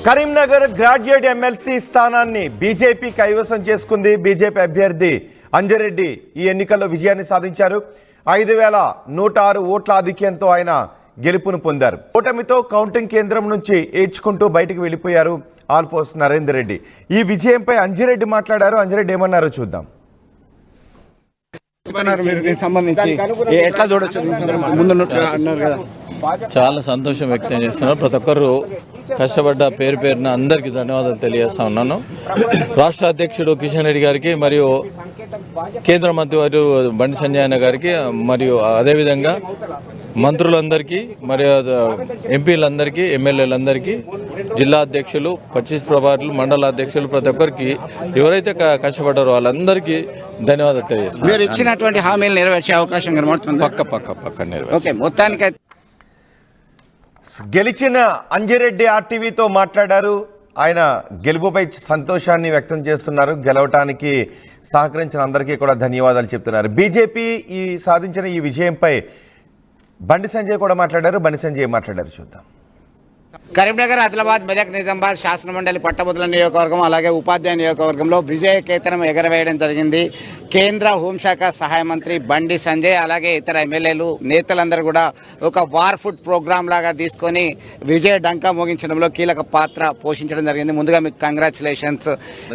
Karimnagar graduate MLC స్థానాన్ని BJP కైవసం చేసుకుంది. బీజేపీ అభ్యర్థి అంజిరెడ్డి ఈ ఎన్నికల్లో విజయాన్ని సాధించారు. 5,106 ఓట్ల ఆధిక్యంతో ఆయన గెలుపును పొందారు. ఓటమితో కౌంటింగ్ కేంద్రం నుంచి ఏడ్చుకుంటూ బయటకు వెళ్ళిపోయారు ఆల్ఫోర్స్ నరేందర్ రెడ్డి. ఈ విజయంపై అంజిరెడ్డి మాట్లాడారు. అంజిరెడ్డి ఏమన్నారో చూద్దాం. చాలా సంతోషం వ్యక్తం చేస్తున్నారు. ప్రతి ఒక్కరు కష్టపడ్డ పేరు పేరున అందరికీ ధన్యవాదాలు తెలియజేస్తా ఉన్నాను. రాష్ట్ర అధ్యక్షుడు కిషన్ రెడ్డి గారికి మరియు కేంద్ర మంత్రి వారు బండి సంజయ్ అన్న గారికి మరియు అదేవిధంగా మంత్రులందరికీ మరియు ఎంపీలందరికీ ఎమ్మెల్యేలందరికీ జిల్లా అధ్యక్షులు 25 ప్రభారులు మండల అధ్యక్షులు ప్రతి ఒక్కరికి ఎవరైతే కష్టపడ్డారో వాళ్ళందరికీ ధన్యవాదాలు తెలియజేస్తాను. మీరు ఇచ్చినటువంటి హామీలు నెరవేర్చే అవకాశం కనబడుతుంది. పక్క నెరవేర్చే. మొత్తానికి గెలిచిన అంజిరెడ్డి ఆర్టీవీతో మాట్లాడారు. ఆయన గెలుపుపై సంతోషాన్ని వ్యక్తం చేస్తున్నారు. గెలవటానికి సహకరించిన అందరికీ కూడా ధన్యవాదాలు చెప్తున్నారు. బీజేపీ సాధించిన ఈ విజయంపై బండి సంజయ్ కూడా మాట్లాడారు. బండి సంజయ్ మాట్లాడారు, చూద్దాం. కరీంనగర్, ఆదిలాబాద్, మెదక్, నిజామాబాద్ శాసనమండలి పట్టభద్రుల నియోజకవర్గం అలాగే ఉపాధ్యాయ నియోజకవర్గంలో విజయకేతనం ఎగరవేయడం జరిగింది. కేంద్ర హోంశాఖ సహాయ మంత్రి బండి సంజయ్ అలాగే ఇతర ఎమ్మెల్యేలు నేతలందరూ కూడా ఒక వార్ ఫుడ్ ప్రోగ్రామ్ లాగా తీసుకొని విజయ డంకా మోగించడంలో కీలక పాత్ర పోషించడం జరిగింది. ముందుగా మీకు కంగ్రాచులేషన్స్.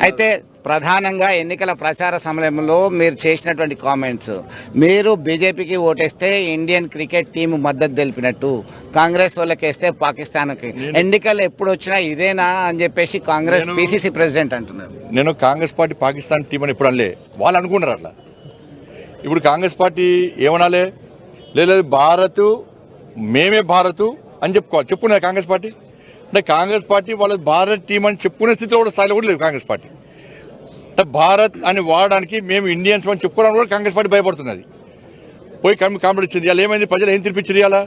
అయితే ప్రధానంగా ఎన్నికల ప్రచార సమయంలో మీరు చేసినటువంటి కామెంట్స్, మీరు బీజేపీకి ఓటేస్తే ఇండియన్ క్రికెట్ టీం మద్దతు తెలిపినట్టు, కాంగ్రెస్ వాళ్ళకి వేస్తే పాకిస్తాన్కి, ఎన్నికలు ఎప్పుడు వచ్చినా ఇదేనా అని చెప్పేసి కాంగ్రెస్ పిసిసి ప్రెసిడెంట్ అంటున్నారు. నేను కాంగ్రెస్ పార్టీ పాకిస్తాన్ టీం అని ఎప్పుడు అనలే, వాళ్ళు అనుకున్నారు అట్లా. ఇప్పుడు కాంగ్రెస్ పార్టీ ఏమనాలే, లేదు భారత్ మేమే భారత్ అని చెప్పుకున్నారు కాంగ్రెస్ పార్టీ. అంటే కాంగ్రెస్ పార్టీ వాళ్ళ భారత్ టీం అని చెప్పుకునే స్థితిలో కూడా స్థాయిలో కూడా లేదు కాంగ్రెస్ పార్టీ. అంటే భారత్ అని వాడడానికి మేము ఇండియన్స్ అని చెప్పుకోవడానికి కూడా కాంగ్రెస్ పార్టీ భయపడుతున్నది. పోయి కాంపిటీ ఇచ్చింది. ఇలా ఏమైంది, ప్రజలు ఏం తినిపించారు ఇలా?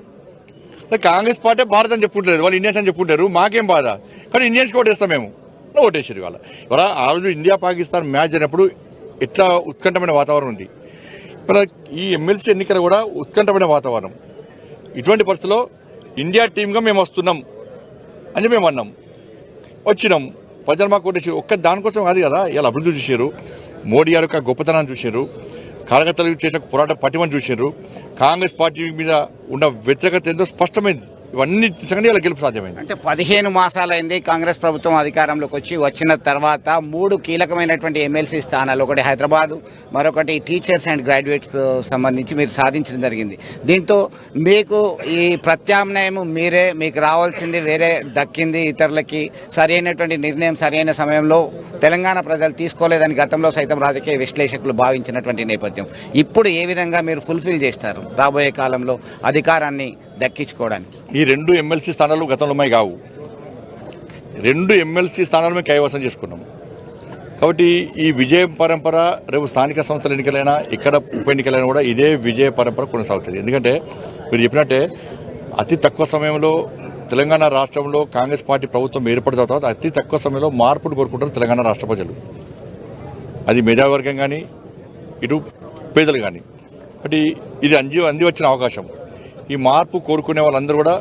కాంగ్రెస్ పార్టీ భారత్ అని చెప్పుకుంటలేదు, వాళ్ళు ఇండియన్స్ అని చెప్పుకుంటారు. మాకేం బాధ, కానీ ఇండియన్స్కి ఓటేస్తాం మేము, ఓటేసారు ఇవాళ. ఇవాళ ఆ రోజు ఇండియా పాకిస్తాన్ మ్యాచ్ అయినప్పుడు ఎట్లా ఉత్కంఠమైన వాతావరణం ఉంది. ఇవాళ ఈ ఎమ్మెల్సీ ఎన్నికలు కూడా ఉత్కంఠమైన వాతావరణం. ఇటువంటి పరిస్థితుల్లో ఇండియా టీమ్గా మేము వస్తున్నాం అని మేము అన్నాం, వచ్చినాం. ప్రజలు మాకు ఓటేసారు. ఒక్క దానికోసం కాదు కదా, ఇలా అభివృద్ధి చూసారు, మోడీ గారి యొక్క గొప్పతనాన్ని చూసారు, కార్యకర్తలు చేసిన పోరాట పటిమని చూసారు, కాంగ్రెస్ పార్టీ మీద ఉన్న వ్యతిరేకత ఎంతో స్పష్టమైంది. ఇవన్నీ సంగతి ఇలా గెలుపు సాధ్యమైంది. అంటే 15 మాసాలైంది కాంగ్రెస్ ప్రభుత్వం అధికారంలోకి వచ్చిన తర్వాత 3 కీలకమైనటువంటి ఎమ్మెల్సీ స్థానాలు, ఒకటి హైదరాబాద్, మరొకటి టీచర్స్ అండ్ గ్రాడ్యుయేట్స్ సంబంధించి మీరు సాధించడం జరిగింది. దీంతో మీకు ఈ ప్రత్యామ్నాయం మీకు రావాల్సింది వేరే దక్కింది. ఇతరులకి సరైనటువంటి నిర్ణయం సరైన సమయంలో తెలంగాణ ప్రజలు తీసుకోలేదని గతంలో సైతం రాజకీయ విశ్లేషకులు భావించినటువంటి నేపథ్యం. ఇప్పుడు ఏ విధంగా మీరు ఫుల్ఫిల్ చేస్తారు రాబోయే కాలంలో అధికారాన్ని దక్కించుకోవడానికి? ఈ 2 ఎమ్మెల్సీ స్థానాలు గతంలో మై కావు, 2 ఎమ్మెల్సీ స్థానాలు మేము కైవసం చేసుకున్నాం. కాబట్టి ఈ విజయ పరంపర రేపు స్థానిక సంస్థల ఎన్నికలైనా ఇక్కడ ఉప ఎన్నికలైనా కూడా ఇదే విజయ పరంపర కొనసాగుతుంది. ఎందుకంటే మీరు చెప్పినట్టే అతి తక్కువ సమయంలో తెలంగాణ రాష్ట్రంలో కాంగ్రెస్ పార్టీ ప్రభుత్వం ఏర్పడిన తర్వాత అతి తక్కువ సమయంలో మార్పును కోరుకుంటారు తెలంగాణ రాష్ట్ర ప్రజలు. అది మేధావర్గం కానీ ఇటు పేదలు కానీ. కాబట్టి ఇది అంది వచ్చిన అవకాశం. ఈ మార్పు కోరుకునే వాళ్ళందరూ కూడా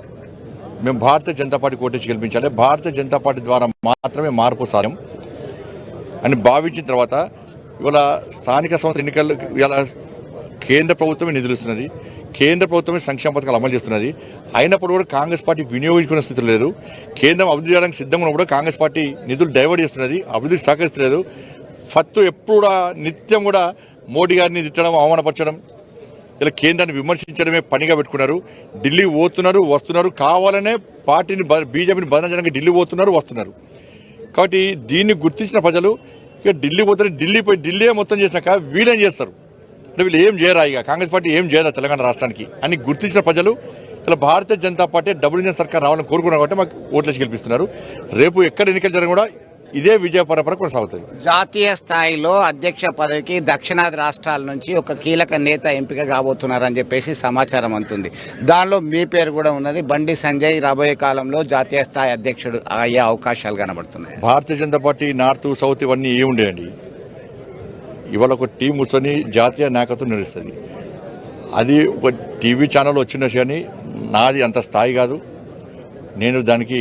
మేము భారతీయ జనతా పార్టీ కోటేసి గెలిపించాలి, భారతీయ జనతా పార్టీ ద్వారా మాత్రమే మార్పు సాధ్యం అని భావించిన తర్వాత ఇవాళ స్థానిక సంస్థ ఎన్నికలు ఇలా కేంద్ర ప్రభుత్వమే నిధులు ఇస్తున్నది, కేంద్ర ప్రభుత్వమే సంక్షేమ పథకాలు అమలు చేస్తున్నది. అయినప్పుడు కూడా కాంగ్రెస్ పార్టీ వినియోగించుకునే స్థితి లేదు. కేంద్రం అభివృద్ధి చేయడానికి సిద్ధంగా ఉన్నప్పుడు కాంగ్రెస్ పార్టీ నిధులు డైవర్ట్ చేస్తున్నది, అభివృద్ధికి సహకరిస్తలేదు. ఎప్పుడు కూడా నిత్యం కూడా మోడీ గారిని తిట్టడం, అవమానపరచడం, ఇలా కేంద్రాన్ని విమర్శించడమే పనిగా పెట్టుకున్నారు. ఢిల్లీ పోతున్నారు, వస్తున్నారు, కావాలనే పార్టీని బీజేపీని బదనం చేయడానికి ఢిల్లీ పోతున్నారు, వస్తున్నారు. కాబట్టి దీన్ని గుర్తించిన ప్రజలు ఇక ఢిల్లీ పోతారు, ఢిల్లీ మొత్తం చేసినాక వీళ్ళేం చేస్తారు అంటే వీళ్ళు ఏం చేయరా, ఇక కాంగ్రెస్ పార్టీ ఏం చేయదా తెలంగాణ రాష్ట్రానికి అని గుర్తించిన ప్రజలు ఇలా Bharatiya Janata party double engine సర్కార్ రావాలని కోరుకున్నారు కాబట్టి మాకు ఓట్లేసి గెలిపిస్తున్నారు. రేపు ఎక్కడ ఎన్నికలు జరిగినా కూడా ఇదే విజయ పరంపర కొనసాగుతుంది. జాతీయ స్థాయిలో అధ్యక్ష పదవికి దక్షిణాది రాష్ట్రాల నుంచి ఒక కీలక నేత ఎంపిక కాబోతున్నారని చెప్పేసి సమాచారం అందుతుంది. దానిలో మీ పేరు కూడా ఉన్నది. బండి సంజయ్ రాబోయే కాలంలో జాతీయ స్థాయి అధ్యక్షుడు అయ్యే అవకాశాలు కనబడుతున్నాయి. Bharatiya Janata party north south ఇవన్నీ ఏముండేయండి, ఇవాళ ఒక టీం కూర్చొని జాతీయ నాయకత్వం నిలుస్తుంది. అది ఒక టీవీ ఛానల్ వచ్చిన కానీ నాది అంత స్థాయి కాదు. నేను దానికి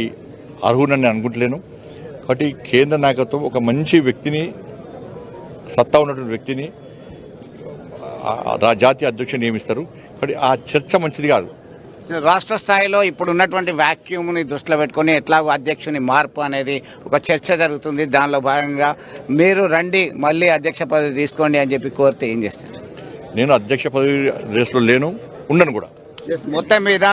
అర్హునని నేను అనుకుంటలేను. కాబట్టి కేంద్ర నాయకత్వం ఒక మంచి వ్యక్తిని, సత్తా ఉన్నటువంటి వ్యక్తిని జాతీయ అధ్యక్షుడు నియమిస్తారు. కాబట్టి ఆ చర్చ మంచిది కాదు. రాష్ట్ర స్థాయిలో ఇప్పుడు ఉన్నటువంటి వ్యాక్యూమ్ని దృష్టిలో పెట్టుకొని ఎట్లాగో అధ్యక్షుని మార్పు అనేది ఒక చర్చ జరుగుతుంది. దానిలో భాగంగా మీరు రండి మళ్ళీ అధ్యక్ష పదవి తీసుకోండి అని చెప్పి కోరితే ఏం చేస్తారు? నేను అధ్యక్ష పదవి రేసులో లేను, ఉండను కూడా. మొత్తం మీద